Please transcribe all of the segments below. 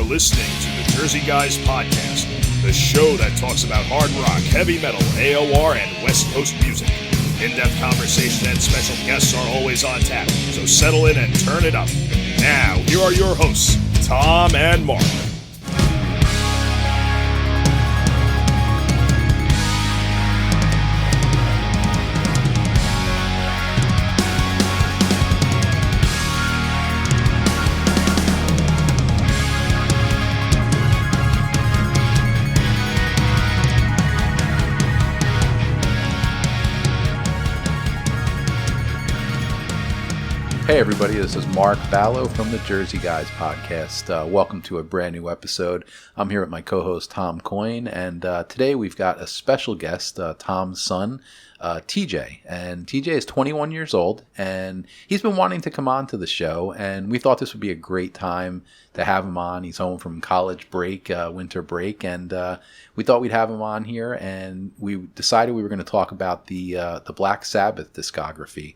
You're listening to the Jersey Guys Podcast, the show that talks about hard rock, heavy metal, AOR, and West Coast music. In-depth conversation and special guests are always on tap, so settle in and turn it up. Now, here are your hosts, Tom and Mark. Hey everybody, this is Mark Ballo from the Jersey Guys Podcast. Welcome to a brand new episode. I'm here with my co-host Tom Coyne, and today we've got a special guest, Tom's son, TJ. And TJ is 21 years old, and he's been wanting to come on to the show, and we thought this would be a great time to have him on. He's home from college break, winter break, and we thought we'd have him on here, and we decided we were going to talk about the Black Sabbath discography.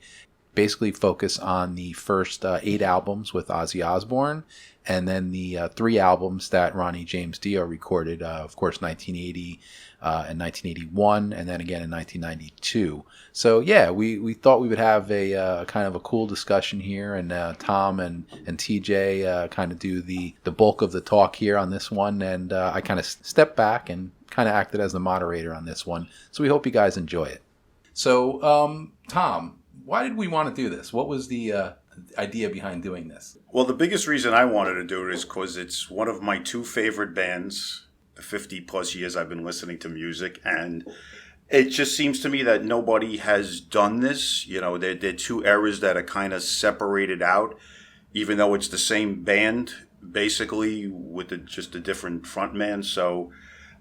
Basically focus on the first 8 albums with Ozzy Osbourne, and then the 3 albums that Ronnie James Dio recorded, of course, 1980 and 1981, and then again in 1992. So yeah, we thought we would have a kind of a cool discussion here, and Tom and TJ kind of do the bulk of the talk here on this one, and I kind of stepped back and kind of acted as the moderator on this one. So we hope you guys enjoy it. So Tom, why did we want to do this? What was the idea behind doing this? Well, the biggest reason I wanted to do it is because it's one of my 2 favorite bands. The 50 plus years I've been listening to music, and it just seems to me that nobody has done this. You know, they're 2 eras that are kind of separated out, even though it's the same band, basically, with just a different frontman. So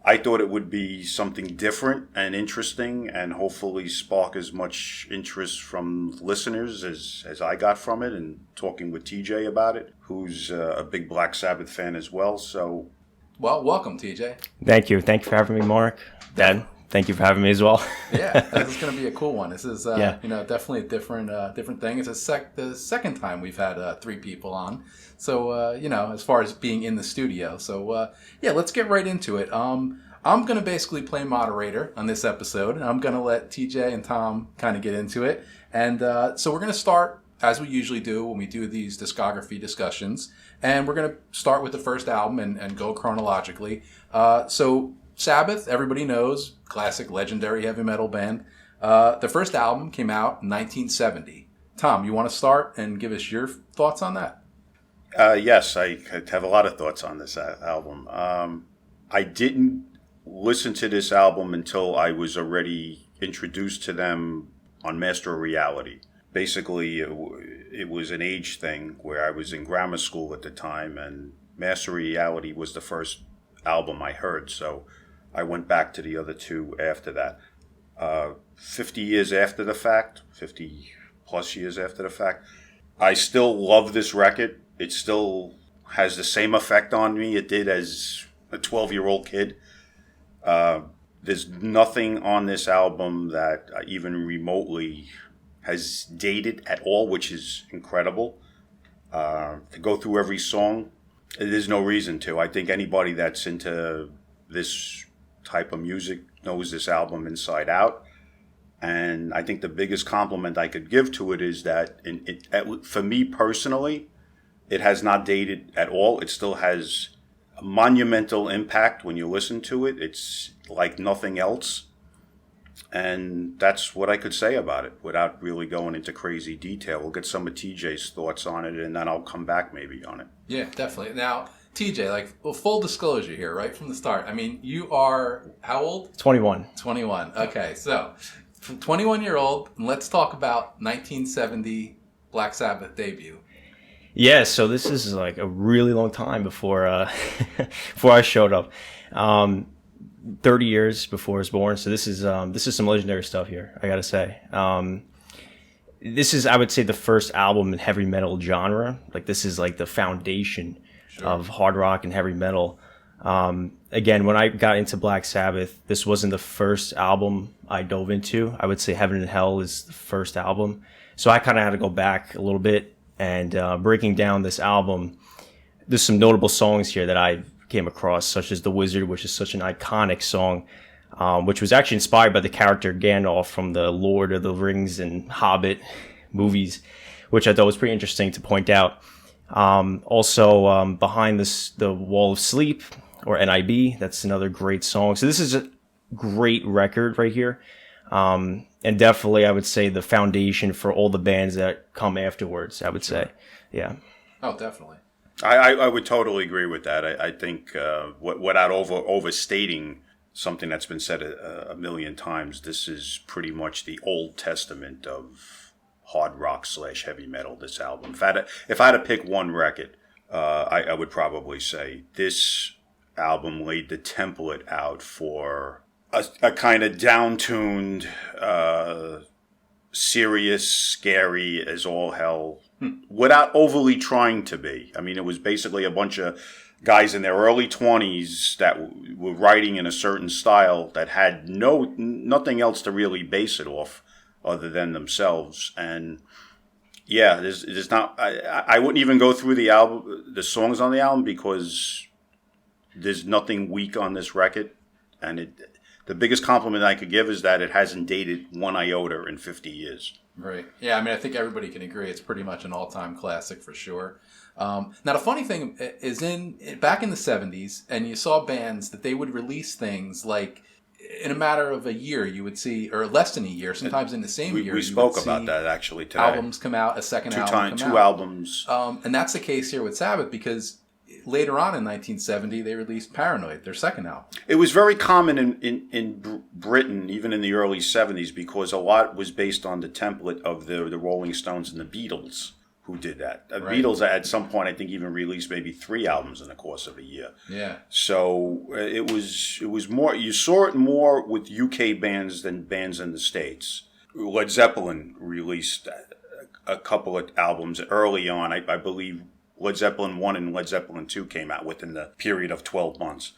I thought it would be something different and interesting, and hopefully spark as much interest from listeners as I got from it, and talking with TJ about it, who's a big Black Sabbath fan as well. So, well, welcome, TJ. Thank you for having me, Mark. Dad, thank you for having me as well. Yeah, this is going to be a cool one. This is definitely a different thing. It's the second time we've had 3 people on. So, as far as being in the studio. So, let's get right into it. I'm going to basically play moderator on this episode, and I'm going to let TJ and Tom kind of get into it. And so we're going to start, as we usually do when we do these discography discussions, and we're going to start with the first album and go chronologically. So Sabbath, everybody knows, classic, legendary heavy metal band. The first album came out in 1970. Tom, you want to start and give us your thoughts on that? Yes, I have a lot of thoughts on this album. I didn't listen to this album until I was already introduced to them on Master of Reality. Basically, it was an age thing where I was in grammar school at the time, and Master of Reality was the first album I heard, so I went back to the other 2 after that. 50 years after the fact, 50 plus years after the fact, I still love this record. It still has the same effect on me it did as a 12-year-old kid. There's nothing on this album that even remotely has dated at all, which is incredible. To go through every song, there's no reason to. I think anybody that's into this type of music knows this album inside out. And I think the biggest compliment I could give to it is that, for me personally, it has not dated at all. It still has a monumental impact when you listen to it. It's like nothing else. And that's what I could say about it without really going into crazy detail. We'll get some of TJ's thoughts on it, and then I'll come back maybe on it. Yeah, definitely. Now, TJ, full disclosure here, right from the start. I mean, you are how old? 21. 21. Okay, so from 21-year-old, let's talk about 1970 Black Sabbath debut. Yeah, so this is like a really long time before before I showed up. 30 years before I was born. So this is some legendary stuff here, I gotta say. This is, I would say, the first album in heavy metal genre. Like, this is like the foundation of hard rock and heavy metal. Again, when I got into Black Sabbath, this wasn't the first album I dove into. I would say Heaven and Hell is the first album. So I kind of had to go back a little bit and breaking down this album. there's some notable songs here that I came across, such as The Wizard, which is such an iconic song, which was actually inspired by the character Gandalf from the Lord of the Rings and Hobbit movies, which I thought was pretty interesting to point out. Also, Behind the Wall of Sleep, or NIB, that's another great song. So this is a great record right here. And definitely, I would say, the foundation for all the bands that come afterwards, I would say. Yeah. Oh, definitely. I would totally agree with that. I think without overstating something that's been said a million times, this is pretty much the Old Testament of hard rock / heavy metal, this album. If I had to pick one record, I would probably say this album laid the template out for a kind of down-tuned, serious, scary as all hell, without overly trying to be. I mean, it was basically a bunch of guys in their early 20s that were writing in a certain style that had nothing else to really base it off other than themselves. And yeah, there's not. I wouldn't even go through the songs on the album, because there's nothing weak on this record, and the biggest compliment I could give is that it hasn't dated one iota in 50 years. Right. Yeah, I mean, I think everybody can agree it's pretty much an all-time classic for sure. Now, the funny thing is, back in the 70s, and you saw bands that they would release things like in a matter of a year, you would see, or less than a year, sometimes in the same year. We spoke about that actually today. Albums come out, a second album come out. Two albums. And that's the case here with Sabbath, because later on in 1970, they released Paranoid, their second album. It was very common in Britain, even in the early 70s, because a lot was based on the template of the Rolling Stones and the Beatles, who did that. The Right. Beatles, at some point, I think, even released maybe 3 albums in the course of a year. Yeah. So it was more, you saw it more with UK bands than bands in the States. Led Zeppelin released a couple of albums early on. I believe Led Zeppelin 1 and Led Zeppelin 2 came out within the period of 12 months.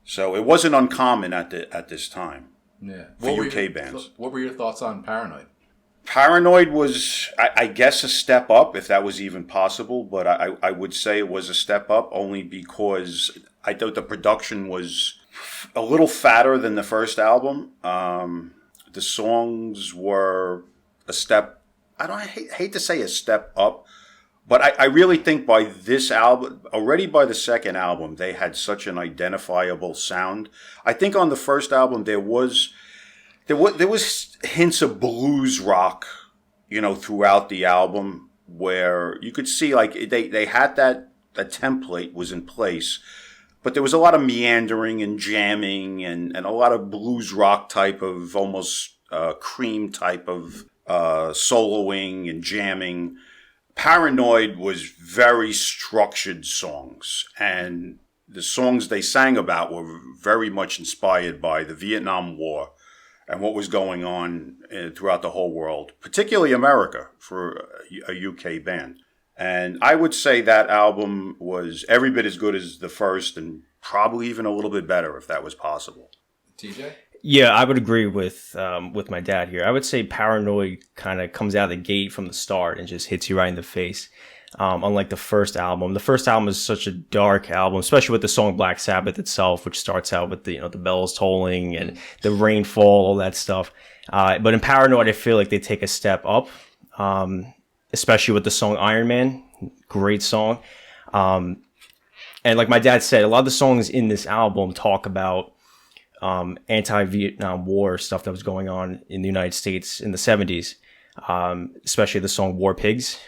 So it wasn't uncommon at this time. Yeah. For UK bands. What were your thoughts on Paranoid? Paranoid was, I guess, a step up, if that was even possible, but I would say it was a step up only because I thought the production was a little fatter than the first album. The songs were a step, I hate to say a step up, but I really think by this album, already by the second album, they had such an identifiable sound. I think on the first album there was hints of blues rock, throughout the album, where you could see like they had that template was in place, but there was a lot of meandering and jamming and a lot of blues rock type of almost Cream type of soloing and jamming. Paranoid was very structured songs, and the songs they sang about were very much inspired by the Vietnam War and what was going on throughout the whole world, particularly America for a UK band. And I would say that album was every bit as good as the first, and probably even a little bit better if that was possible. TJ? Yeah, I would agree with my dad here. I would say Paranoid kind of comes out of the gate from the start and just hits you right in the face. Unlike the first album. The first album is such a dark album, especially with the song Black Sabbath itself, which starts out with the bells tolling and the rainfall, all that stuff. But in Paranoid, I feel like they take a step up, especially with the song Iron Man. Great song. And like my dad said, a lot of the songs in this album talk about anti-Vietnam War stuff that was going on in the United States in the 70s. Especially the song War Pigs,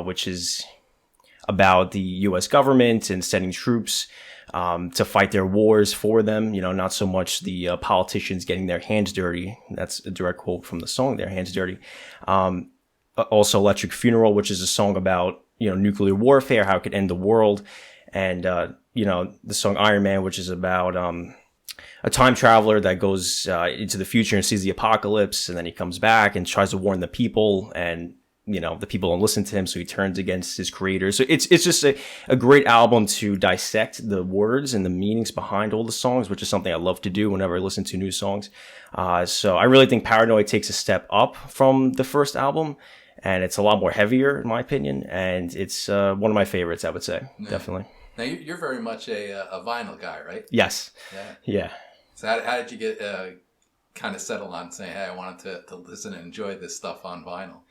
which is about the U.S. government and sending troops to fight their wars for them. Not so much the politicians getting their hands dirty. That's a direct quote from the song, their hands dirty. Also Electric Funeral, which is a song about, nuclear warfare, how it could end the world. And, the song Iron Man, which is about a time traveler that goes into the future and sees the apocalypse, and then he comes back and tries to warn the people, and the people don't listen to him, so he turns against his creator. So it's just a great album to dissect the words and the meanings behind all the songs, which is something I love to do whenever I listen to new songs. So I really think Paranoid takes a step up from the first album, and it's a lot more heavier in my opinion, and it's one of my favorites, I would say. Yeah. Definitely. Now you're very much a vinyl guy, right? Yes. Yeah. So how did you get kind of settled on saying, hey, I wanted to listen and enjoy this stuff on vinyl?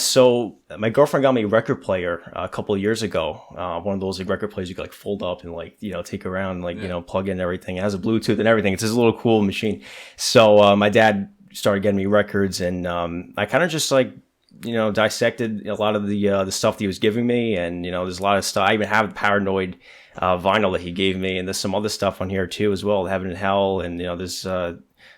So my girlfriend got me a record player a couple of years ago. One of those like record players you could like fold up and like, take around and like, plug in everything. It has a Bluetooth and everything. It's this little cool machine. So my dad started getting me records, and I kind of just like, dissected a lot of the stuff that he was giving me. And, there's a lot of stuff. I even have Paranoid vinyl that he gave me, and there's some other stuff on here too as well, Heaven and Hell. And, there's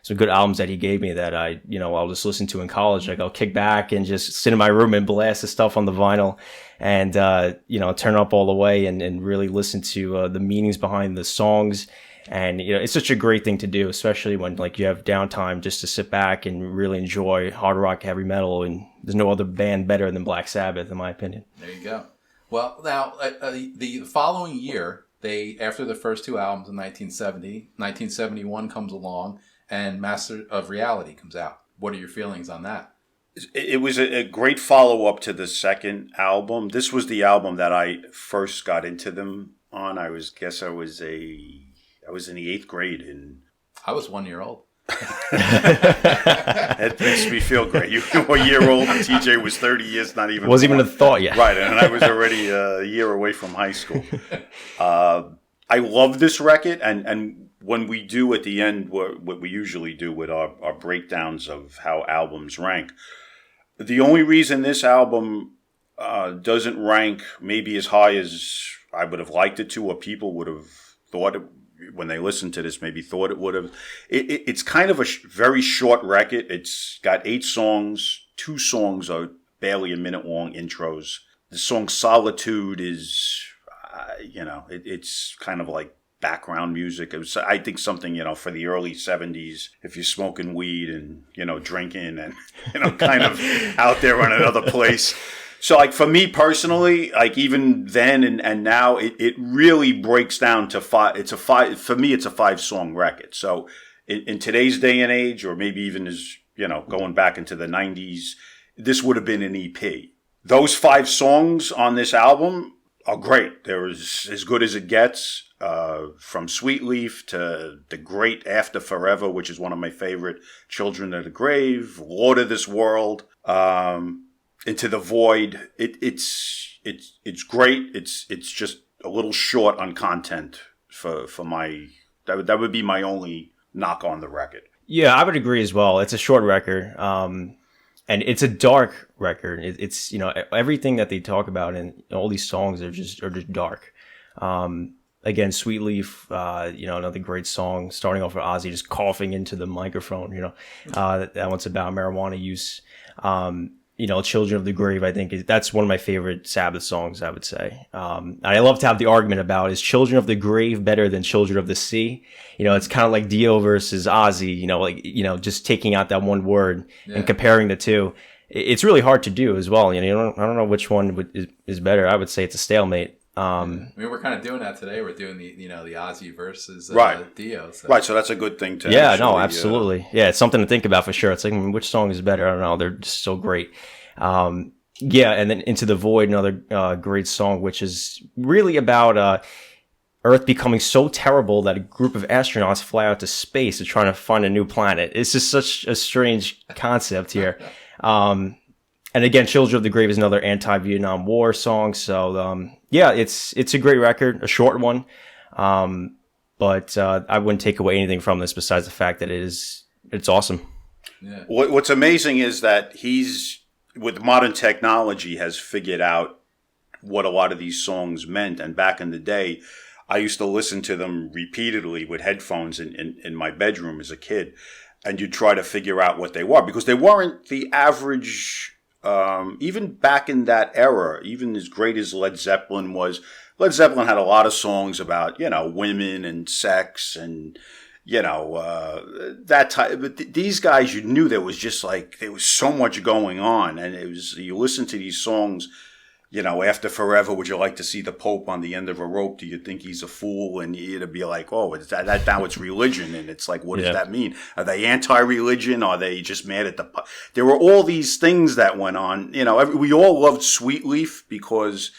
some good albums that he gave me that I'll just listen to in college. Like I'll kick back and just sit in my room and blast the stuff on the vinyl and, turn up all the way and really listen to the meanings behind the songs. And, it's such a great thing to do, especially when like you have downtime, just to sit back and really enjoy hard rock, heavy metal. And there's no other band better than Black Sabbath, in my opinion. There you go. Well, now the following year, after the first two albums in 1971 comes along, and Master of Reality comes out. What are your feelings on that? It was a great follow-up to the second album. This was the album that I first got into them on. I was in the 8th grade. And I was 1 year old. It makes me feel great. You were a year old, and TJ was 30 years, not even. Wasn't even a thought yet. Right, and I was already a year away from high school. I love this record, and when we do at the end what we usually do with our breakdowns of how albums rank, the only reason this album doesn't rank maybe as high as I would have liked it to, or people would have thought it, when they listened to this, maybe thought it would have. It's kind of a very short record. It's got 8 songs. 2 songs are barely a minute long intros. The song Solitude is, it's kind of like background music. It was, I think, something, for the early 70s, if you're smoking weed and, drinking and, kind of out there on another place. So, like, for me personally, like, even then and now, it really breaks down to 5. For me, it's a 5-song record. So, in today's day and age, or maybe even as, going back into the 90s, this would have been an EP. Those 5 songs on this album are great. They're as good as it gets. From Sweet Leaf to the great After Forever, which is one of my favorite, Children of the Grave, Lord of This World, Into the Void. It's great. It's just a little short on content for my. That would be my only knock on the record. Yeah, I would agree as well. It's a short record, and it's a dark record. It's everything that they talk about in all these songs are just dark. Again, Sweet Leaf, another great song, starting off with Ozzy just coughing into the microphone, that one's about marijuana use. Children of the Grave, I think that's one of my favorite Sabbath songs, I would say. And I love to have the argument about, is Children of the Grave better than Children of the Sea? It's kind of like Dio versus Ozzy, just taking out that one word and comparing the two. It's really hard to do as well. I don't know which one is better. I would say it's a stalemate. We're kind of doing that today. We're doing the Ozzy versus Dio. So. Right, so that's a good thing to. Yeah, no, absolutely. Yeah, it's something to think about for sure. It's like, which song is better? I don't know. They're just so great. And then Into the Void, another great song, which is really about Earth becoming so terrible that a group of astronauts fly out to space to try to find a new planet. It's just such a strange concept here. And again, Children of the Grave is another anti-Vietnam War song. So, it's a great record, a short one. But I wouldn't take away anything from this besides the fact that it's awesome. Yeah. What's amazing is that he's, with modern technology, has figured out what a lot of these songs meant. And back in the day, I used to listen to them repeatedly with headphones in my bedroom as a kid. And you'd try to figure out what they were, because they weren't the average. Even back in that era, even as great as Led Zeppelin was, Led Zeppelin had a lot of songs about, women and sex and, that type. But these guys, you knew there was so much going on. And you listen to these songs, After Forever, would you like to see the Pope on the end of a rope? Do you think he's a fool? And you'd be like, oh, is that now it's religion. And it's like, what does that mean? Are they anti-religion? Are they just mad at There were all these things that went on. We all loved Sweet Leaf because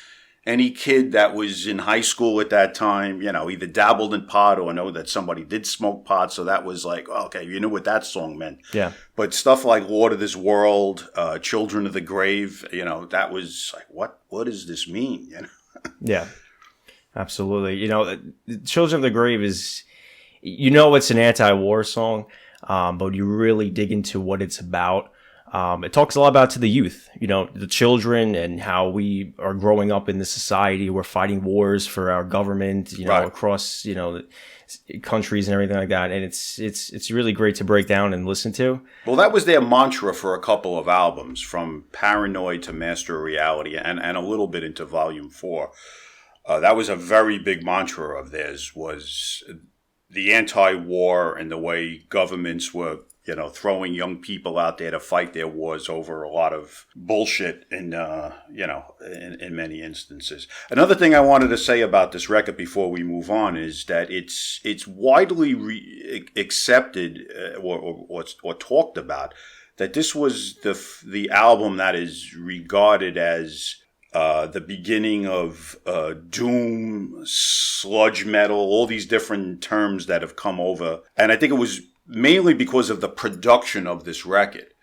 any kid that was in high school at that time, either dabbled in pot or know that somebody did smoke pot. So that was like, okay, you knew what that song meant. Yeah. But stuff like Lord of this World, Children of the Grave, that was like, what does this mean? Yeah, absolutely. Children of the Grave is, it's an anti-war song, but you really dig into what it's about. It talks a lot about to the youth, the children and how we are growing up in this society. We're fighting wars for our government, right. across, countries and everything like that. And it's really great to break down and listen to. Well, that was their mantra for a couple of albums, from Paranoid to Master of Reality and a little bit into Volume 4. That was a very big mantra of theirs, was the anti-war and the way governments were throwing young people out there to fight their wars over a lot of bullshit in many instances. Another thing I wanted to say about this record before we move on is that it's widely accepted or talked about that this was the album that is regarded as the beginning of doom, sludge metal, all these different terms that have come over. And I think it was mainly because of the production of this record.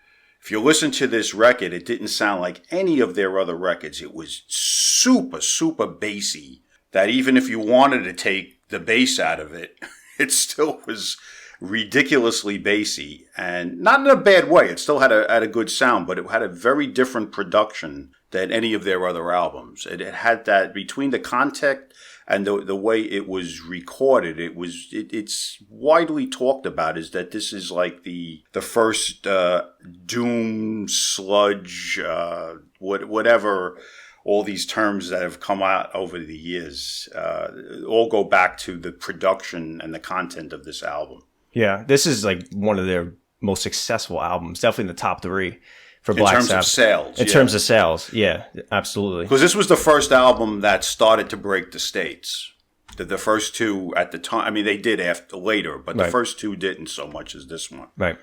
If you listen to this record, it didn't sound like any of their other records. It was super, super bassy, that even if you wanted to take the bass out of it, it still was ridiculously bassy, and not in a bad way. It still had a good sound, but it had a very different production than any of their other albums. It had that, between the context and the way it was recorded, it's widely talked about is that this is like the first doom, sludge, whatever, all these terms that have come out over the years all go back to the production and the content of this album. Yeah, this is like one of their most successful albums, definitely in the top 3. For Black Sabbath. In terms of sales. In terms of sales, yeah, absolutely. Because this was the first album that started to break the States. The first two at the time, I mean, they did later, but the first two didn't so much as this one. Right.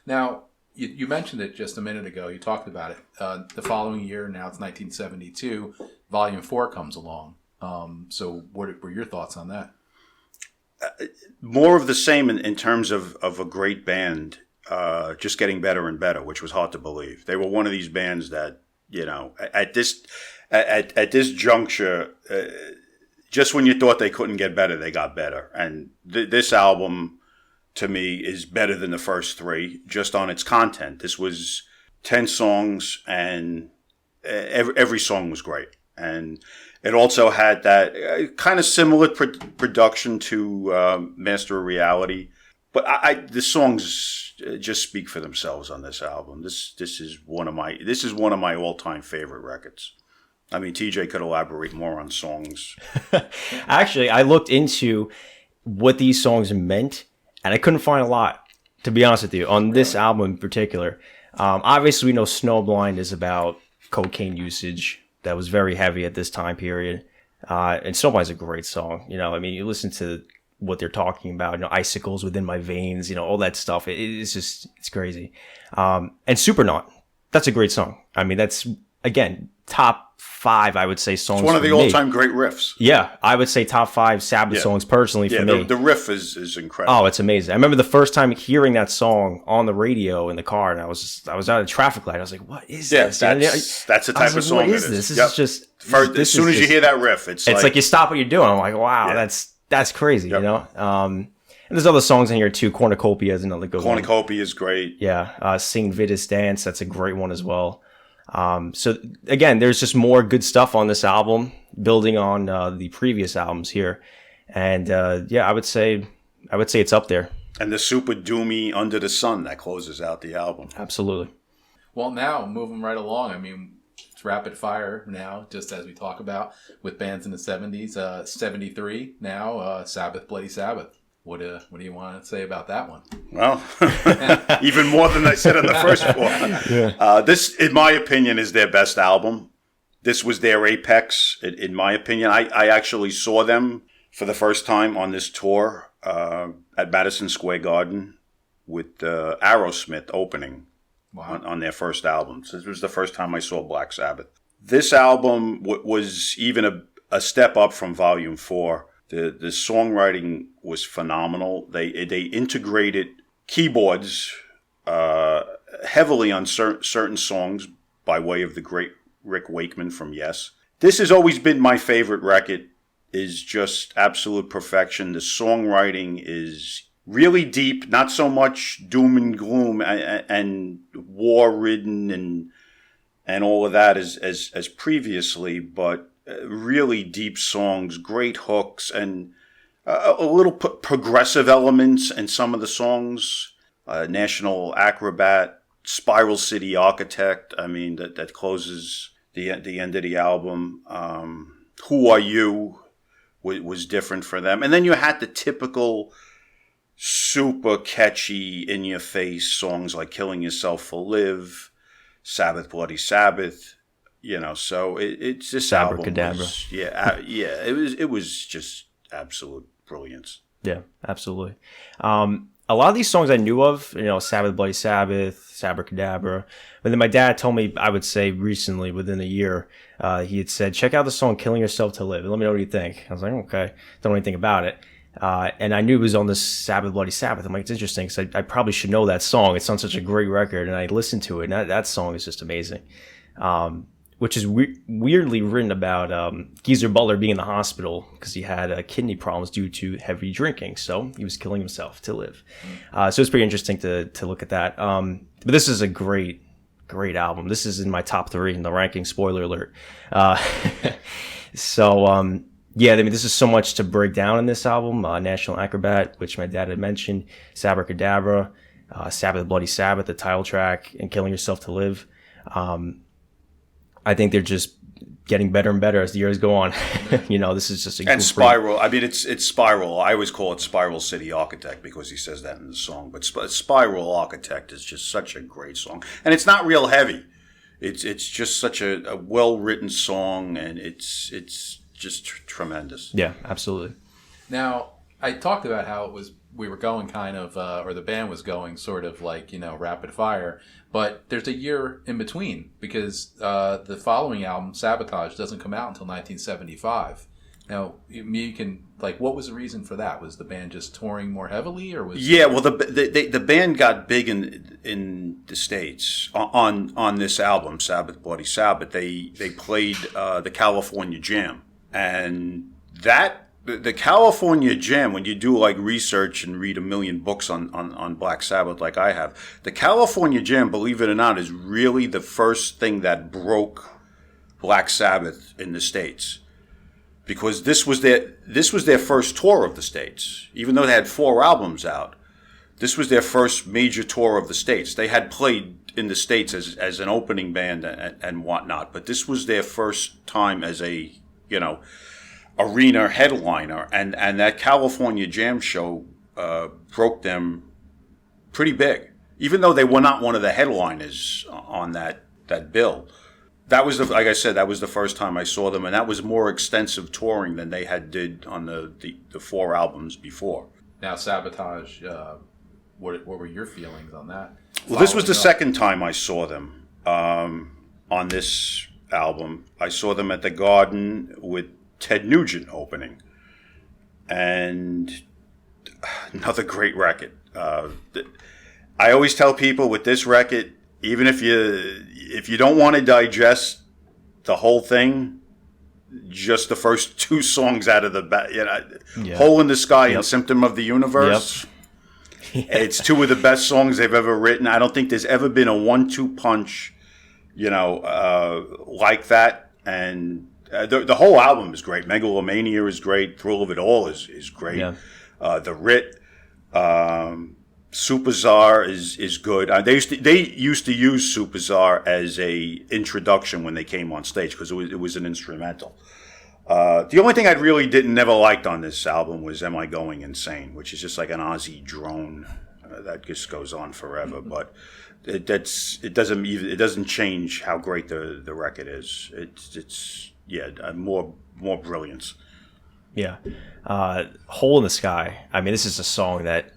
Now, you mentioned it just a minute ago. You talked about it. The following year, now it's 1972, Volume 4 comes along. So what were your thoughts on that? More of the same in terms of a great band. Just getting better and better, which was hard to believe. They were one of these bands that, at this juncture, just when you thought they couldn't get better, they got better. And this album, to me, is better than the first 3, just on its content. This was 10 songs, and every song was great. And it also had that kind of similar production to Master of Reality. But the songs just speak for themselves on this album. This is one of my all-time favorite records. I mean, TJ could elaborate more on songs. Actually, I looked into what these songs meant, and I couldn't find a lot, to be honest with you, on this album in particular. Obviously, we know Snowblind is about cocaine usage. That was very heavy at this time period. And Snowblind is a great song. You listen to what they're talking about, icicles within my veins, all that stuff. It's crazy. And Supernaut, that's a great song. I mean, that's, again, top 5, I would say, songs. It's one of the all-time great riffs. Yeah, I would say top 5 Sabbath songs personally for me. The riff is incredible. Oh, it's amazing. I remember the first time hearing that song on the radio in the car, and I was out at a traffic light. I was like, "What is this?" That's the type of song. What is this? This is just as soon as you hear that riff, it's like you stop what you're doing. I'm like, "Wow, that's crazy," And there's other songs in here too. Cornucopia is another good one. Cornucopia is great. Yeah, Sing Vitus Dance, that's a great one as well. So again, there's just more good stuff on this album, building on the previous albums here, and I would say it's up there. And the super doomy Under the Sun that closes out the album. Absolutely. Well, now moving right along. I mean, it's rapid fire now, just as we talk about with bands in the 70s. 73 now, Sabbath, Bloody Sabbath. What do you want to say about that one? Well, even more than I said on the first 4. Yeah. This, in my opinion, is their best album. This was their apex, in my opinion. I actually saw them for the first time on this tour at Madison Square Garden with Aerosmith opening on their first album. So this was the first time I saw Black Sabbath. This album was even a step up from Volume 4. The songwriting was phenomenal. They integrated keyboards heavily on certain songs by way of the great Rick Wakeman from Yes. This has always been my favorite record. Is just absolute perfection. The songwriting is really deep, not so much doom and gloom and war-ridden and all of that as previously, but really deep songs, great hooks, and a little progressive elements in some of the songs. National Acrobat, Spiral City Architect. I mean, that closes the end of the album. Who Are You was different for them. And then you had the typical super catchy, in-your-face songs like Killing Yourself for Live, Sabbath, Bloody Sabbath. So it's this album was, it was just absolute brilliance. Yeah, absolutely. A lot of these songs I knew of, Sabbath, Bloody Sabbath, Sabracadabra. But then my dad told me, I would say recently, within a year, he had said, check out the song Killing Yourself to Live. And let me know what you think. I was like, okay, don't know anything about it. And I knew it was on this Sabbath, Bloody Sabbath. I'm like, it's interesting because I probably should know that song. It's on such a great record. And I listened to it, and that song is just amazing. Which is weirdly written about Geezer Butler being in the hospital because he had kidney problems due to heavy drinking. So he was killing himself to live. So it's pretty interesting to look at that. But this is a great album. This is in my top 3 in the ranking. Spoiler alert. Yeah, I mean, this is so much to break down in this album. National Acrobat, which my dad had mentioned, Sabracadabra, Sabbath, Bloody Sabbath, the title track, and Killing Yourself to Live. I think they're just getting better and better as the years go on. This is just a and Spiral. I mean, it's Spiral. I always call it Spiral City Architect because he says that in the song. But Spiral Architect is just such a great song, and it's not real heavy. It's just such a well written song, and it's just tremendous. Yeah, absolutely. Now, I talked about how we were going kind of, or the band was going sort of like, rapid fire. But there's a year in between because the following album, Sabotage, doesn't come out until 1975. Now, you can, what was the reason for that? Was the band just touring more heavily, or was? Yeah, well, the band got big in the States on this album, Sabbath, Bloody Sabbath. They played the California Jam, and that. The California Jam, when you do research and read a million books on Black Sabbath like I have, the California Jam, believe it or not, is really the first thing that broke Black Sabbath in the States. Because this was their first tour of the States. Even though they had 4 albums out, this was their first major tour of the States. They had played in the States as an opening band and whatnot, but this was their first time as a, arena headliner, and that California Jam show broke them pretty big, even though they were not one of the headliners on that bill. That was like I said, that was the first time I saw them, and that was more extensive touring than they had did on the 4 albums before. Now, Sabotage, what were your feelings on that? Well, this was the second time I saw them on this album. I saw them at the Garden with Ted Nugent opening, and another great record. I always tell people with this record, even if you don't want to digest the whole thing, just the first 2 songs out of the Hole in the Sky and Symptom of the Universe. Yep. It's 2 of the best songs they've ever written. I don't think there's ever been a 1-2 punch, like that. And the whole album is great. Megalomania is great. Thrill of It All is great. Yeah. The Writ, Superzar is good. They used to use Superzar as a introduction when they came on stage because it was an instrumental. The only thing I really never liked on this album was Am I Going Insane, which is just like an Ozzy drone that just goes on forever. But it doesn't change how great the record is. It's more brilliance. Yeah. Hole in the Sky. I mean, this is a song that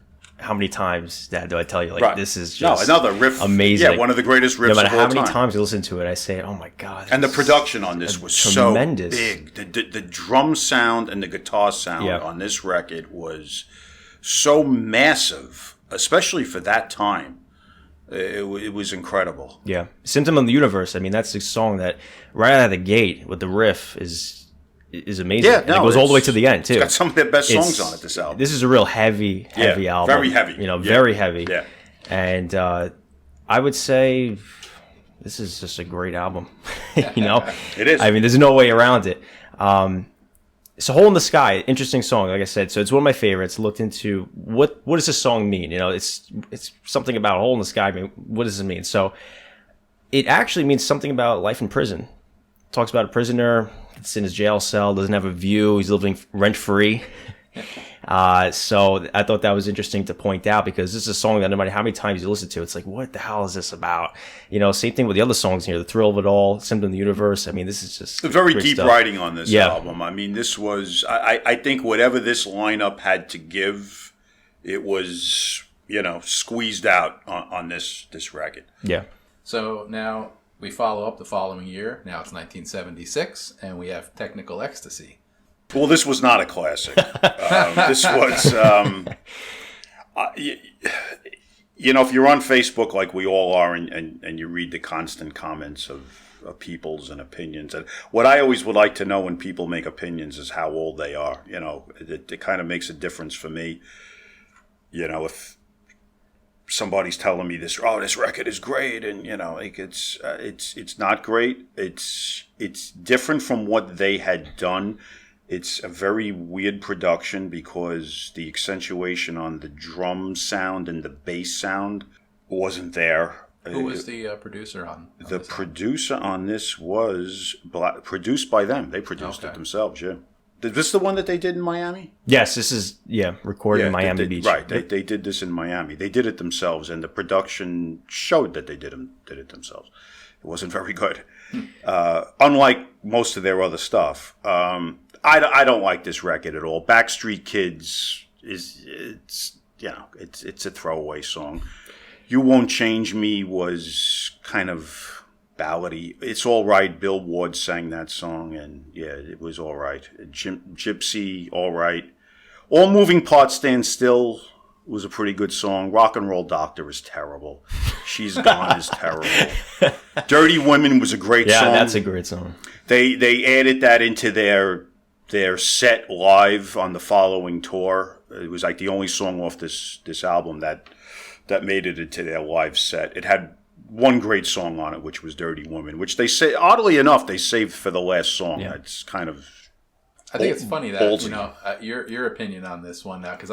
how many times, Dad, do I tell you, like, Right. this is just another riff, amazing. Yeah, one of the greatest riffs no matter of all how many time. times I listen to it, I say, oh my God. And the production on this was tremendous. so big. The drum sound and the guitar sound Yeah. on this record was so massive, especially for that time. It was incredible. Yeah. Symptom of the Universe, I mean, that's a song that right out of the gate with the riff is amazing. Yeah, and it goes all the way to the end, too. It's got some of their best songs on it, this album. This is a real heavy album. Very heavy. Very heavy. Yeah. And I would say this is just a great album. It is. I mean, there's no way around it. So Hole in the Sky, interesting song, like I said. So it's one of my favorites. Looked into what does this song mean? It's something about a hole in the sky. I mean, what does it mean? So it actually means something about life in prison. It talks about a prisoner that's in his jail cell, doesn't have a view, he's living rent-free. So I thought that was interesting to point out because this is a song that no matter how many times you listen to, it's like, what the hell is this about? Same thing with the other songs here, The Thrill of It All, Symptom of the Universe. I mean, this is just very deep stuff. writing on this album. I mean, this was, I think whatever this lineup had to give, it was, squeezed out on this record. Yeah. So now we follow up the following year. Now it's 1976, and we have Technical Ecstasy. Well, this was not a classic. This was, if you're on Facebook like we all are and you read the constant comments of people's and opinions, and what I always would like to know when people make opinions is how old they are. It kind of makes a difference for me. If somebody's telling me this record is great, and it's not great. It's different from what they had done. It's a very weird production because the accentuation on the drum sound and the bass sound wasn't there. Who was the producer on The this producer on this was produced by them. They produced it themselves, yeah. Is this the one that they did in Miami? Yes, this is, recorded in Miami Beach. Right, they did this in Miami. They did it themselves, and the production showed that they did it themselves. It wasn't very good. Unlike most of their other stuff. I don't like this record at all. Backstreet Kids it's a throwaway song. You Won't Change Me was kind of ballady. It's All Right. Bill Ward sang that song, and it was all right. Gypsy, all right. All Moving Parts Stand Still was a pretty good song. Rock and Roll Doctor is terrible. She's Gone is terrible. Dirty Women was a great song. Yeah, that's a great song. They added that into their set live on the following tour. It was like the only song off this album that made it into their live set. It had one great song on it, which was Dirty Woman, which they say, oddly enough, they saved for the last song. Yeah. It's kind of I think it's funny that, your opinion on this one now, because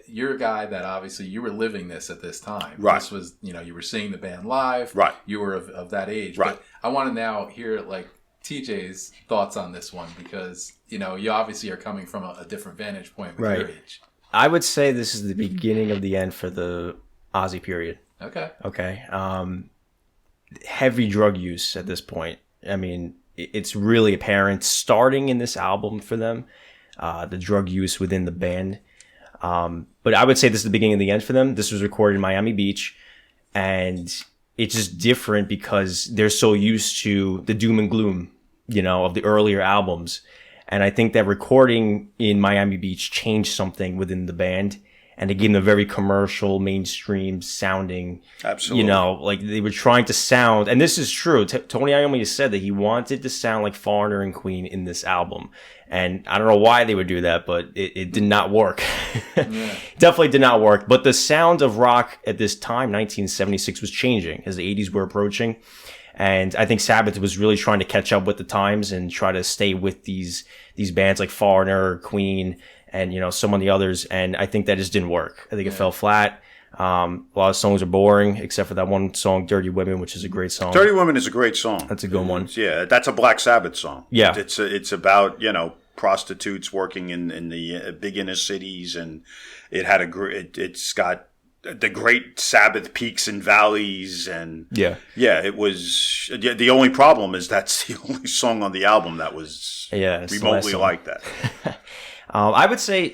you're a guy that obviously you were living this at this time. Right. This was, you were seeing the band live. Right. You were of that age. Right. But I want to now hear, TJ's thoughts on this one, because, you obviously are coming from a different vantage point with your age. I would say this is the beginning of the end for the Ozzy period. Okay. Heavy drug use at this point. I mean, it's really apparent starting in this album for them, the drug use within the band. But I would say this is the beginning of the end for them. This was recorded in Miami Beach, and it's just different because they're so used to the doom and gloom, of the earlier albums. And I think that recording in Miami Beach changed something within the band, and it gave them a very commercial, mainstream sounding. Absolutely. They were trying to sound, and this is true. Tony Iommi has said that he wanted to sound like Foreigner and Queen in this album. And I don't know why they would do that, but it did not work. Yeah. Definitely did not work. But the sound of rock at this time, 1976, was changing as the 80s were approaching. And I think Sabbath was really trying to catch up with the times and try to stay with these bands like Foreigner, Queen, and some of the others. And I think that just didn't work. I think it fell flat. A lot of songs are boring, except for that one song, Dirty Women, which is a great song. Dirty Women is a great song. That's a good one. Yeah, that's a Black Sabbath song. Yeah. It's about, prostitutes working in the big inner cities, and it's got the great Sabbath peaks and valleys, and it was. The only problem is that's the only song on the album that was remotely like that. I would say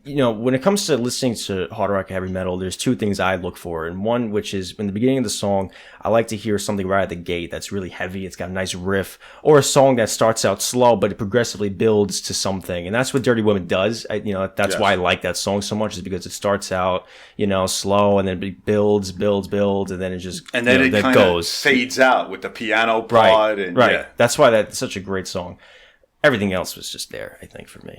when it comes to listening to hard rock and heavy metal, there's two things I look for. And one, which is in the beginning of the song, I like to hear something right at the gate that's really heavy. It's got a nice riff, or a song that starts out slow, but it progressively builds to something. And that's what Dirty Women does. That's why I like that song so much, is because it starts out, slow, and then it builds, and then it just, and then it kind of fades out with the piano part. Right. Yeah. That's why that's such a great song. Everything else was just there, I think, for me,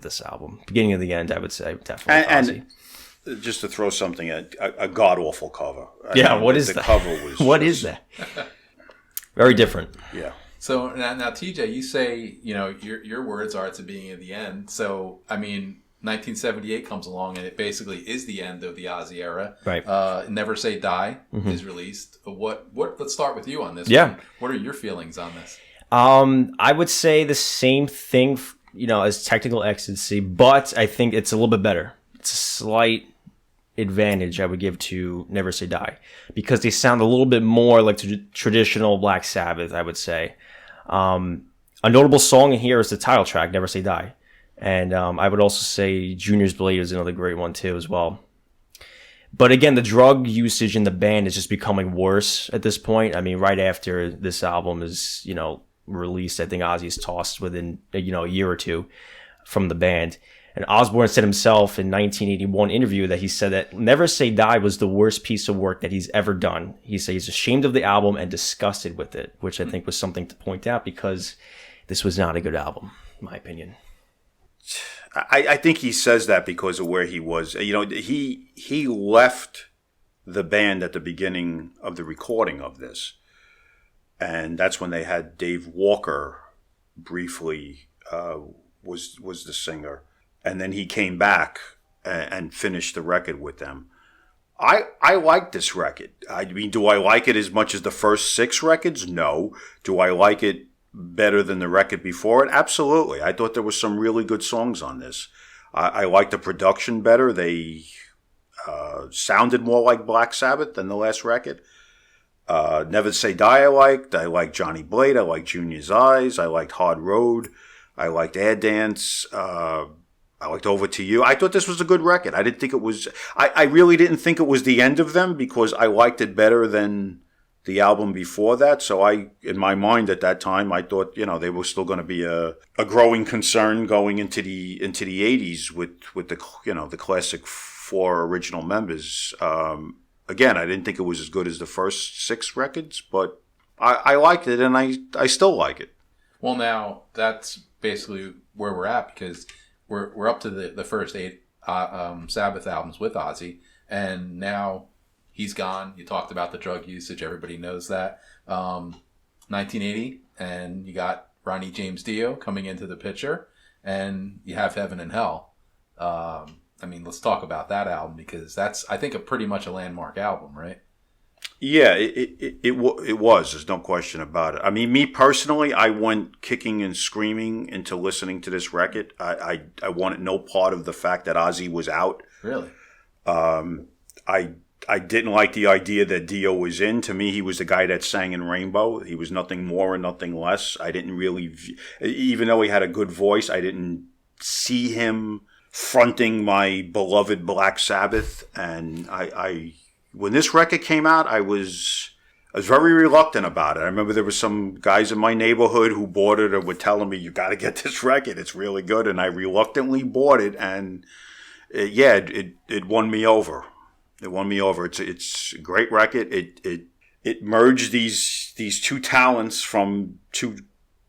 this album. Beginning of the end, I would say, definitely Ozzy. And just to throw something at a god-awful cover. What is that? The cover was What is that? Very different. Yeah. So now TJ, you say, your words are at the beginning of the end. So, 1978 comes along and it basically is the end of the Ozzy era. Right. Never Say Die is released. Let's start with you on this. Yeah. one. What are your feelings on this? I would say the same thing, as Technical Ecstasy, but I think it's a little bit better. It's a slight advantage I would give to Never Say Die, because they sound a little bit more like traditional Black Sabbath, I would say. A notable song in here is the title track, Never Say Die. And I would also say Junior's Blade is another great one too as well. But again, the drug usage in the band is just becoming worse at this point. Right after this album is, released, I think Ozzy's tossed within a year or two from the band. And Osbourne said himself in 1981 interview that he said that Never Say Die was the worst piece of work that he's ever done. He said he's ashamed of the album and disgusted with it, which I think was something to point out, because this was not a good album, in my opinion. I think he says that because of where he was. He left the band at the beginning of the recording of this. And that's when they had Dave Walker briefly was the singer. And then he came back and finished the record with them. I like this record. Do I like it as much as the first 6 records? No. Do I like it better than the record before it? Absolutely. I thought there were some really good songs on this. I like the production better. They sounded more like Black Sabbath than the last record. Never Say Die I liked. I liked Johnny Blade. I liked Junior's Eyes. I liked Hard Road. I liked Air Dance. I liked Over to You. I thought this was a good record. I didn't think it was... I really didn't think it was the end of them, because I liked it better than the album before that. So in my mind at that time, I thought, they were still going to be a growing concern going into the 80s with the classic 4 original members. Again, I didn't think it was as good as the first 6 records, but I liked it, and I still like it. Well, now that's basically where we're at, because we're up to the first 8 Sabbath albums with Ozzy, and now he's gone. You talked about the drug usage; everybody knows that. 1980, and you got Ronnie James Dio coming into the picture, and you have Heaven and Hell. Let's talk about that album, because that's, I think, pretty much a landmark album, right? Yeah, it was. There's no question about it. Me personally, I went kicking and screaming into listening to this record. I wanted no part of the fact that Ozzy was out. Really? I didn't like the idea that Dio was in. To me, he was the guy that sang in Rainbow. He was nothing more and nothing less. I didn't really, even though he had a good voice, I didn't see him fronting my beloved Black Sabbath. And when this record came out, I was very reluctant about it. I remember there were some guys in my neighborhood who bought it and were telling me, "You got to get this record. It's really good." And I reluctantly bought it, and it won me over. It won me over. It's a great record. It merged these two talents from two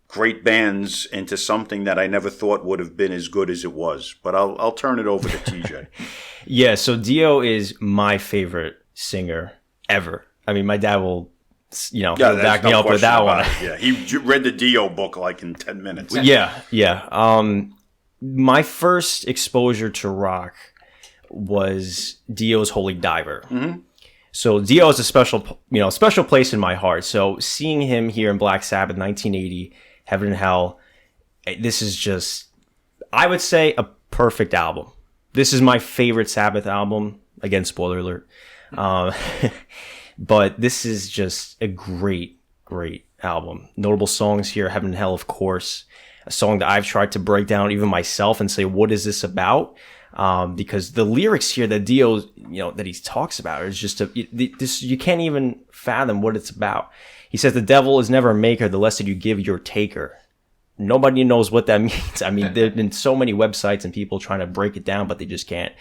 great bands into something that I never thought would have been as good as it was. But I'll turn it over to TJ. Yeah, so Dio is my favorite singer ever. My dad will, back me up with that one. Yeah, he read the Dio book like in 10 minutes. Yeah. My first exposure to rock was Dio's Holy Diver. Mm-hmm. So Dio is a special place in my heart. So seeing him here in Black Sabbath, 1980, Heaven and Hell, this is just, I would say, a perfect album. This is my favorite Sabbath album. Again, spoiler alert. But this is just a great, great album. Notable songs here, Heaven and Hell, of course. A song that I've tried to break down even myself and say, what is this about? because the lyrics here that Dio, that he talks about is just you can't even fathom what it's about. He says the devil is never a maker, the less that you give, you're taker. Nobody knows what that means. I mean, there have been so many websites and people trying to break it down, but they just can't.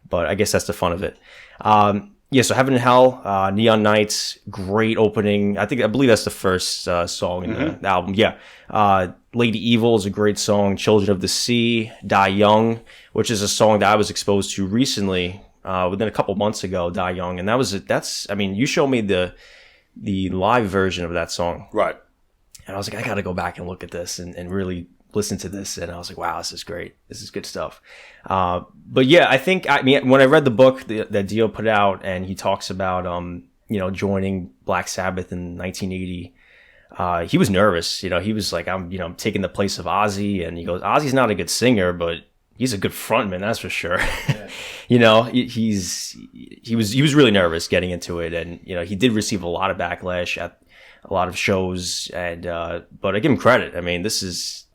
But I guess that's the fun of it. So Heaven and Hell, Neon Nights, great opening. I believe that's the first song in the album. Yeah. Lady Evil is a great song. Children of the Sea, Die Young, which is a song that I was exposed to recently, within a couple months ago, Die Young. And you showed me the live version of that song. Right. And I was like, I got to go back and look at this and really listen to this. And I was like, wow, this is great. This is good stuff. But yeah, when I read the book that Dio put out and he talks about, joining Black Sabbath in 1980, he was nervous. He was like, I'm taking the place of Ozzy. And he goes, Ozzy's not a good singer, but he's a good frontman, that's for sure. Yeah. He was really nervous getting into it. And, he did receive a lot of backlash at a lot of shows. And, but I give him credit. I mean, this is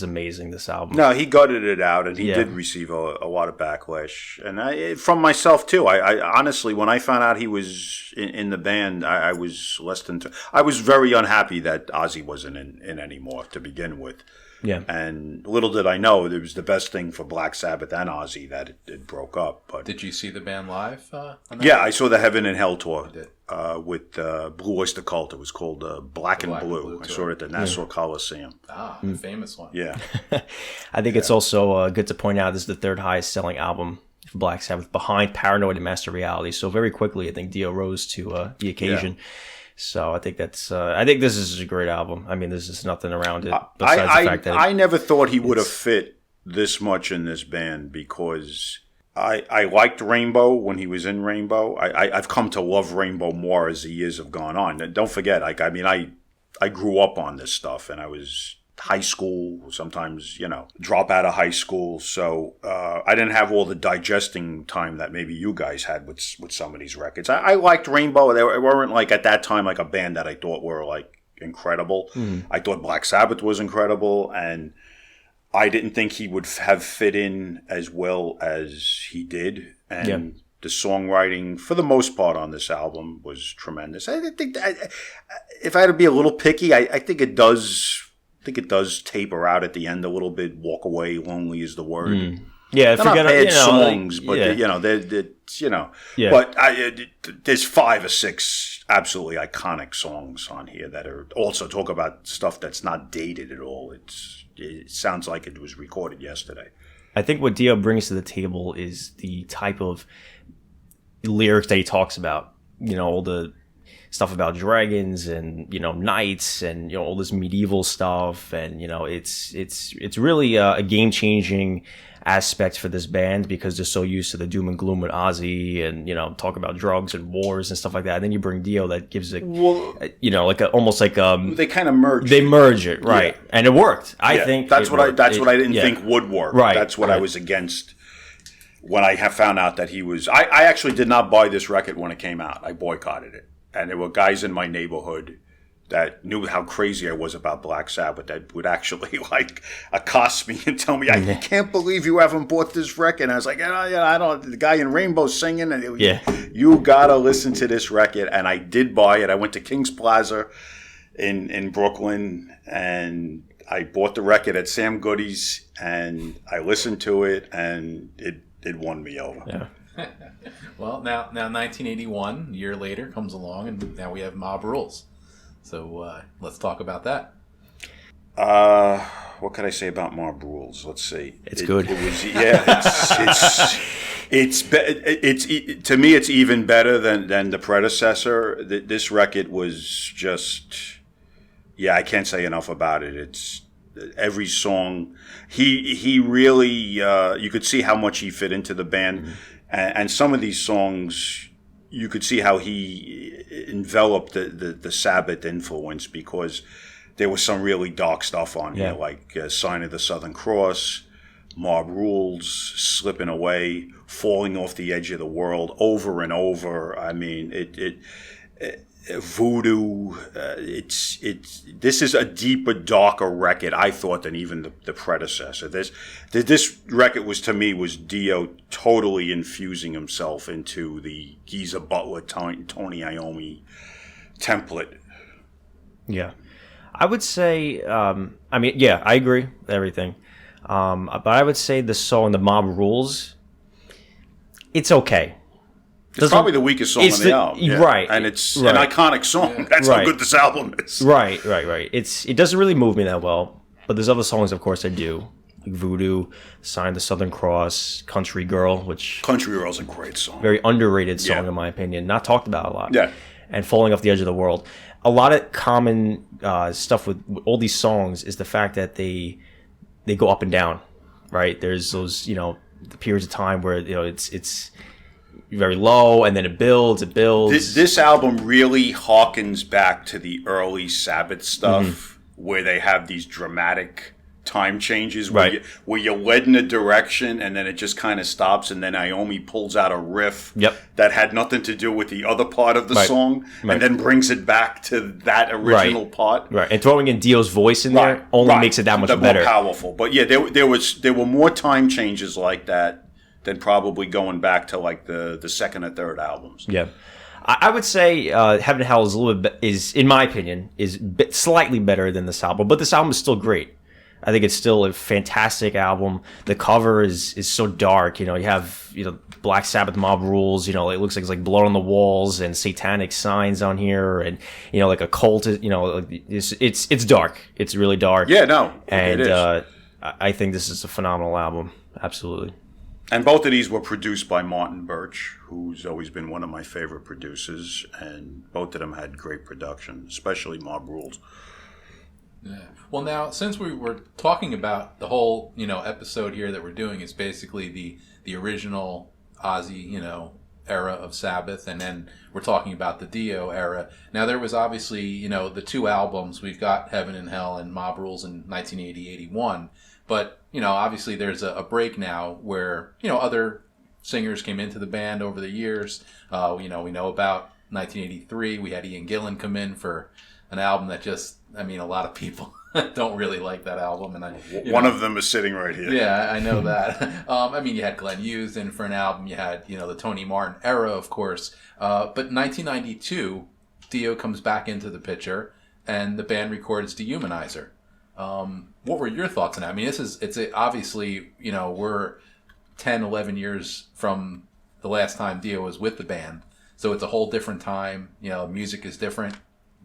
amazing, this album. No, he gutted it out, and he did receive a lot of backlash. And from myself, too. I honestly, when I found out he was in the band, I was less than... I was very unhappy that Ozzy wasn't in anymore to begin with. Yeah. And little did I know, it was the best thing for Black Sabbath and Ozzy that it broke up. But did you see the band live? Yeah, I saw the Heaven and Hell tour with Blue Oyster Cult. It was called Black and Blue. I saw it at the Nassau Coliseum. The famous one. Yeah. I think it's also good to point out this is the third highest selling album for Black Sabbath, behind Paranoid and Master Reality. So very quickly, I think Dio rose to the occasion. Yeah. So I think this is a great album. I mean, there's just nothing around it besides the fact that I never thought he would have fit this much in this band, because I liked Rainbow when he was in Rainbow. I've come to love Rainbow more as the years have gone on. And don't forget, I grew up on this stuff, and I was high school, sometimes, drop out of high school. So I didn't have all the digesting time that maybe you guys had with some of these records. I liked Rainbow. They weren't like at that time like a band that I thought were like incredible. I thought Black Sabbath was incredible, and I didn't think he would have fit in as well as he did. And the songwriting, for the most part, on this album was tremendous. I think if I had to be a little picky, I think it does. I think it does taper out at the end a little bit. Walk Away, Lonely is the word. Yeah, they're not bad songs, but But there's 5 or 6 absolutely iconic songs on here that are also talk about stuff that's not dated at all. It sounds like it was recorded yesterday. I think what Dio brings to the table is the type of lyrics that he talks about. All the stuff about dragons and knights and all this medieval stuff, and it's really a game-changing aspect for this band, because they're so used to the doom and gloom with Ozzy and talk about drugs and wars and stuff like that. And then you bring Dio that gives it almost like they kind of merge. They merge it, right? Yeah. And it worked. I think that's what I didn't think would work. Right. That's what I was against when I found out that he was. I actually did not buy this record when it came out. I boycotted it. And there were guys in my neighborhood that knew how crazy I was about Black Sabbath that would actually accost me and tell me, I can't believe you haven't bought this record. And I was like, I don't. The guy in Rainbow singing, and you gotta listen to this record. And I did buy it. I went to King's Plaza in Brooklyn, and I bought the record at Sam Goody's, and I listened to it, and it won me over. Yeah. Well, now 1981, a year later, comes along, and now we have Mob Rules. So let's talk about that. What could I say about Mob Rules? Let's see. It's good. It was, it's to me, it's even better than the predecessor. This record was just, I can't say enough about it. It's every song. He really, you could see how much he fit into the band. Mm-hmm. And some of these songs, you could see how he enveloped the Sabbath influence, because there was some really dark stuff on here, like Sign of the Southern Cross, Mob Rules, Slipping Away, Falling Off the Edge of the World, over and over. I mean, voodoo. This is a deeper, darker record, I thought, than even the predecessor. This record was, to me, was Dio totally infusing himself into the Geezer Butler, Tony Iommi template. Yeah. I would say, I agree with everything. But I would say the song, The Mob Rules, it's okay. It's probably the weakest song on the album. Yeah. Right. And it's an iconic song. Yeah. That's how good this album is. Right. It doesn't really move me that well, but there's other songs, of course, I do. Like Voodoo, Sign of the Southern Cross, Country Girl, which... Country Girl's a great song. Very underrated song, in my opinion. Not talked about a lot. Yeah. And Falling Off the Edge of the World. A lot of common stuff with all these songs is the fact that they go up and down, right? There's those, the periods of time where, it's very low, and then it builds. This album really harkens back to the early Sabbath stuff, where they have these dramatic time changes, where you're led in a direction, and then it just kind of stops, and then Iommi pulls out a riff that had nothing to do with the other part of the song, and then brings it back to that original part. Right, and throwing in Dio's voice in there only makes it that much better. More powerful. But yeah, there were more time changes like that than probably going back to like the second or third albums. Yeah, I would say Heaven and Hell is a little bit in my opinion, slightly better than this album, but this album is still great. I think it's still a fantastic album. The cover is so dark. You have Black Sabbath Mob Rules. It looks like it's like blood on the walls and satanic signs on here, and like a cult. It's dark. It's really dark. Yeah, no, and it is. I think this is a phenomenal album. Absolutely. And both of these were produced by Martin Birch, who's always been one of my favorite producers, and both of them had great production, especially Mob Rules. Yeah. Well, now, since we were talking about the whole, episode here that we're doing is basically the original Ozzy, era of Sabbath, and then we're talking about the Dio era. Now, there was obviously, the two albums. We've got Heaven and Hell and Mob Rules in 1980-81, but, obviously there's a break now where, other singers came into the band over the years. We know about 1983. We had Ian Gillan come in for an album that a lot of people don't really like that album. And one of them is sitting right here. Yeah, I know that. You had Glenn Hughes in for an album. You had, the Tony Martin era, of course. But 1992, Dio comes back into the picture, and the band records Dehumanizer. What were your thoughts on that? Obviously, we're 10, 11 years from the last time Dio was with the band. So it's a whole different time. Music is different.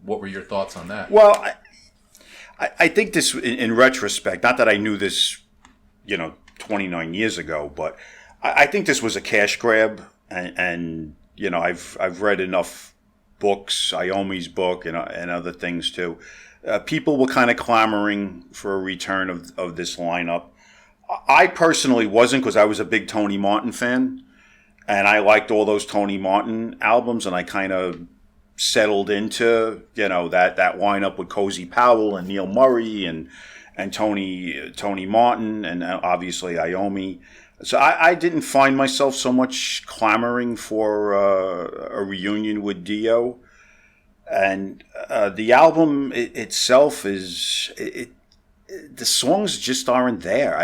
What were your thoughts on that? Well, I think this, in retrospect, not that I knew this, 29 years ago, but I think this was a cash grab. And I've read enough books, Iommi's book, and other things too. People were kind of clamoring for a return of this lineup. I personally wasn't, because I was a big Tony Martin fan, and I liked all those Tony Martin albums, and I kind of settled into that lineup with Cozy Powell and Neil Murray and Tony Martin and obviously Iommi. So I didn't find myself so much clamoring for a reunion with Dio. And the album itself the songs just aren't there.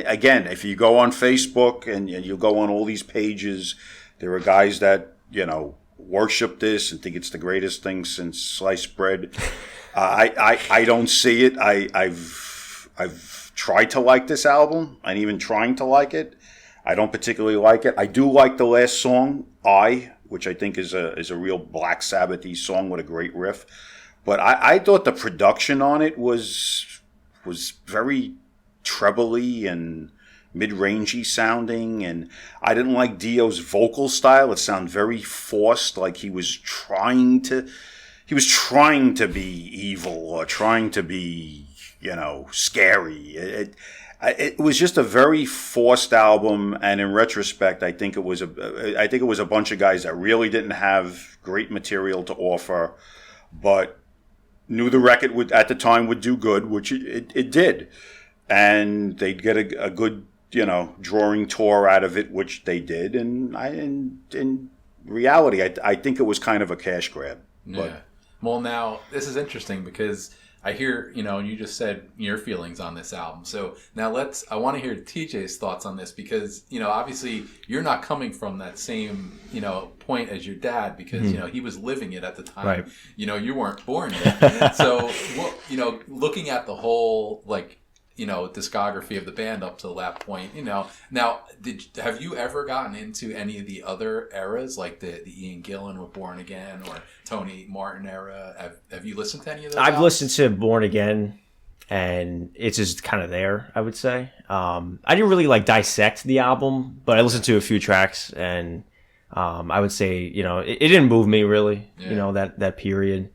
Again, if you go on Facebook and you go on all these pages, there are guys that worship this and think it's the greatest thing since sliced bread. I don't see it. I've tried to like this album, and even trying to like it, I don't particularly like it. I do like the last song, which I think is a real Black Sabbath-y song with a great riff. But I thought the production on it was very trebly and mid-rangey sounding, and I didn't like Dio's vocal style. It sounded very forced, like he was trying to be evil or trying to be, scary. It was just a very forced album, and in retrospect, I think it was a bunch of guys that really didn't have great material to offer, but knew the record at the time would do good, which it did, and they'd get a good drawing tour out of it, which they did. And in reality, I think it was kind of a cash grab. Yeah. Well, now this is interesting because I hear, you just said your feelings on this album. So now I want to hear TJ's thoughts on this because, obviously you're not coming from that same, point as your dad because, he was living it at the time. Right. You weren't born yet. So, looking at the whole, discography of the band up to that point, now, have you ever gotten into any of the other eras, like the Ian Gillan with Born Again or Tony Martin era? Have you listened to any of those? I've listened to Born Again, and it's just kind of there, I would say. I didn't really dissect the album, but I listened to a few tracks, and I would say it didn't move me really. That period.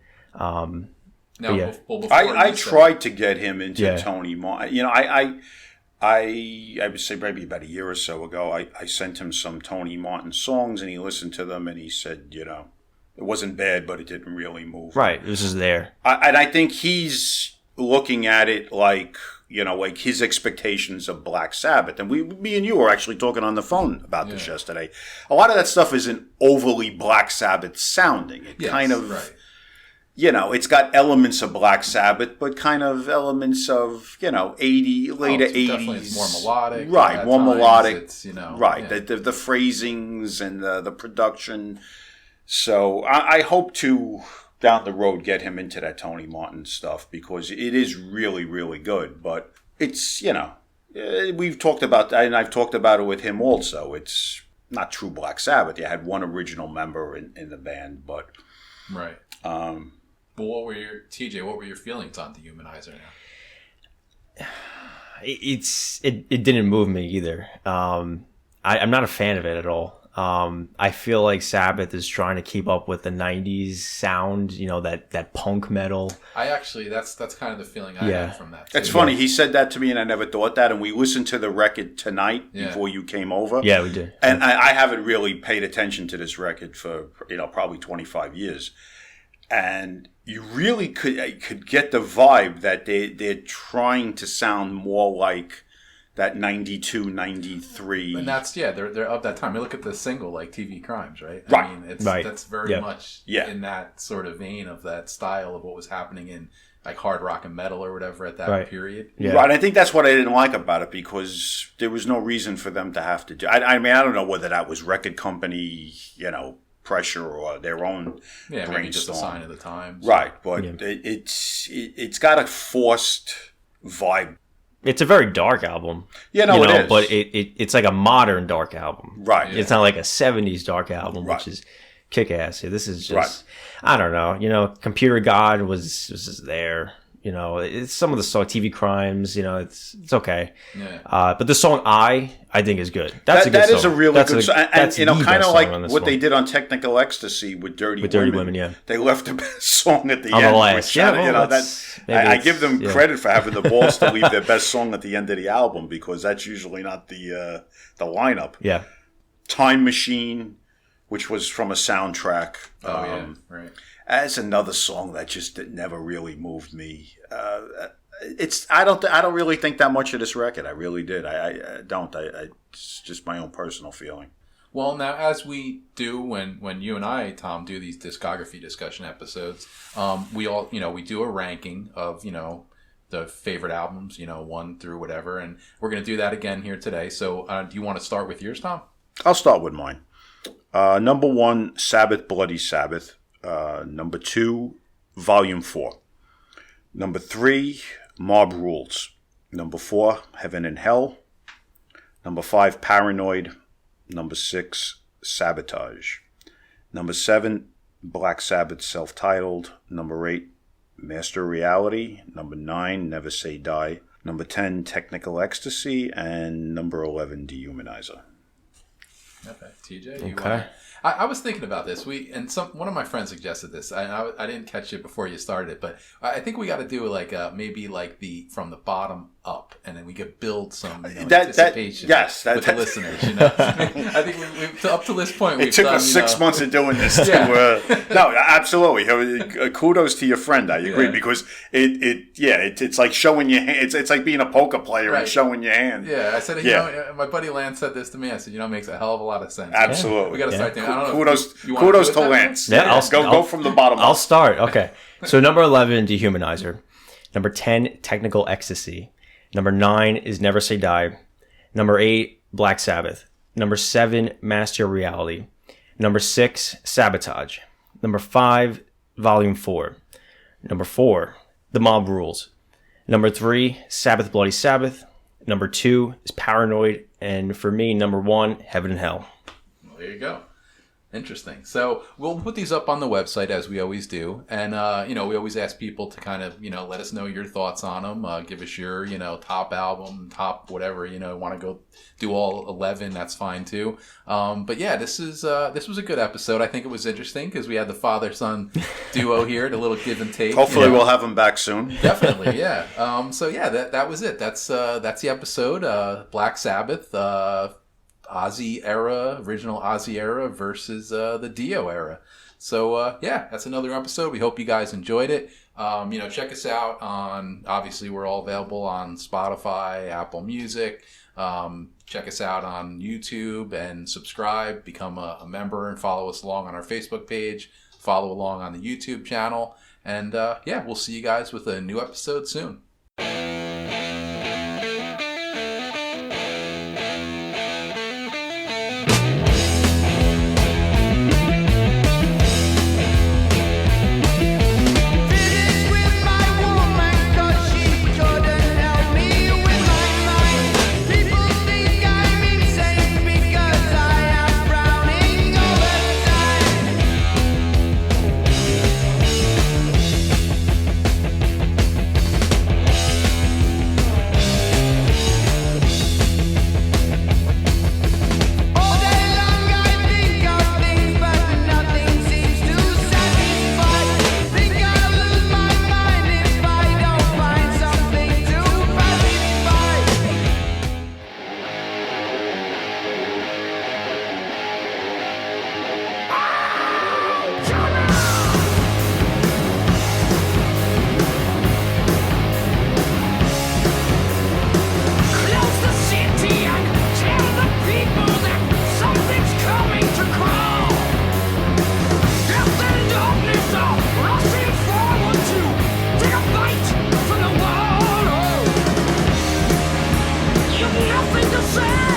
Now, yeah. I tried to get him into Tony Martin. I would say maybe about a year or so ago, I sent him some Tony Martin songs, and he listened to them, and he said, it wasn't bad, but it didn't really move. Right, this is there. And I think he's looking at it like his expectations of Black Sabbath. And me and you were actually talking on the phone about this yesterday. A lot of that stuff isn't overly Black Sabbath sounding. It kind of... Right. It's got elements of Black Sabbath, but kind of elements of, later 80s. Definitely more melodic. Right, more melodic. It's, right, the phrasings and the production. So I hope to, down the road, get him into that Tony Martin stuff because it is really, really good. But it's, we've talked about that, and I've talked about it with him also. It's not true Black Sabbath. You had one original member in the band, but... Right. Well, what were your feelings on Dehumanizer now? It didn't move me either. I'm not a fan of it at all. I feel like Sabbath is trying to keep up with the 90s sound, that punk metal. That's kind of the feeling I had from that. It's funny. He said that to me and I never thought that. And we listened to the record tonight before you came over. Yeah, we did. And I haven't really paid attention to this record for, probably 25 years. And you really could get the vibe that they're trying to sound more like that 92, 93. And that's, they're of that time. You look at the single, like TV Crimes, right? Right. I mean, that's very much in that sort of vein of that style of what was happening in like hard rock and metal or whatever at that period. Yeah. Right. I think that's what I didn't like about it because there was no reason for them to have to do. I mean, I don't know whether that was record company, pressure or their own brainstorm. Maybe just a sign of the times. Right, but it's got a forced vibe. It's a very dark album. It is. But it's like a modern dark album. Right. It's not like a 70s dark album, which is kick-ass. This is just, I don't know. Computer God was just there. It's some of the song, TV Crimes, it's okay. Yeah. But the song I think is good. That's a good song. That is a really good song. And kind of like what they did on Technical Ecstasy with Dirty Women. Yeah. They left the best song at the on end. The last. I give them credit for having the balls to leave their best song at the end of the album because that's usually not the lineup. Yeah. Time Machine, which was from a soundtrack. Right. That's another song that never really moved me. I don't really think that much of this record. I really did. I don't. It's just my own personal feeling. Well, now as we do when you and I, Tom, do these discography discussion episodes, we all we do a ranking of the favorite albums, 1 through whatever, and we're going to do that again here today. So, do you want to start with yours, Tom? I'll start with mine. Number 1, Sabbath, Bloody Sabbath. Number 2, Volume 4. Number 3, Mob Rules. Number 4, Heaven and Hell. Number 5, Paranoid. Number 6, Sabotage. Number 7, Black Sabbath Self-Titled. Number 8, Master Reality. Number 9, Never Say Die. Number 10, Technical Ecstasy. And number 11, Dehumanizer. Okay, TJ, I was thinking about this. One of my friends suggested this. I didn't catch it before you started, but I think we got to do maybe from the bottom up, and then we could build some anticipation with the listeners. I think we up to this point, it took us 6 months of doing this. No, absolutely. Kudos to your friend. I agree because it's like showing your hand. It's like being a poker player and showing your hand. Yeah, I said, my buddy Lance said this to me. I said, it makes a hell of a lot of sense. Absolutely, we got to start thinking. I don't know. Kudos to Lance. Yeah, I'll go from the bottom. I'll start. Okay, so number 11, Dehumanizer. Number 10, Technical Ecstasy. Number 9 is Never Say Die. Number 8, Black Sabbath. Number 7, Master Reality. Number 6, Sabotage. Number 5, Volume 4. Number 4, The Mob Rules. Number 3, Sabbath Bloody Sabbath. Number 2 is Paranoid. And for me, number 1, Heaven and Hell. Well, there you go. Interesting. So we'll put these up on the website as we always do. And, we always ask people to kind of, let us know your thoughts on them. Give us your, top album, top whatever, want to go do all 11. That's fine too. But yeah, this was a good episode. I think it was interesting because we had the father-son duo here, the little give and take. Hopefully we'll have them back soon. Definitely. Yeah. That was it. That's the episode. Black Sabbath, original Ozzy era versus the Dio era. So that's another episode. We hope you guys enjoyed it. Check us out on, obviously we're all available on Spotify, Apple Music. Check us out on YouTube and subscribe, become a member and follow us along on our Facebook page, follow along on the YouTube channel. And we'll see you guys with a new episode soon. Nothing to say.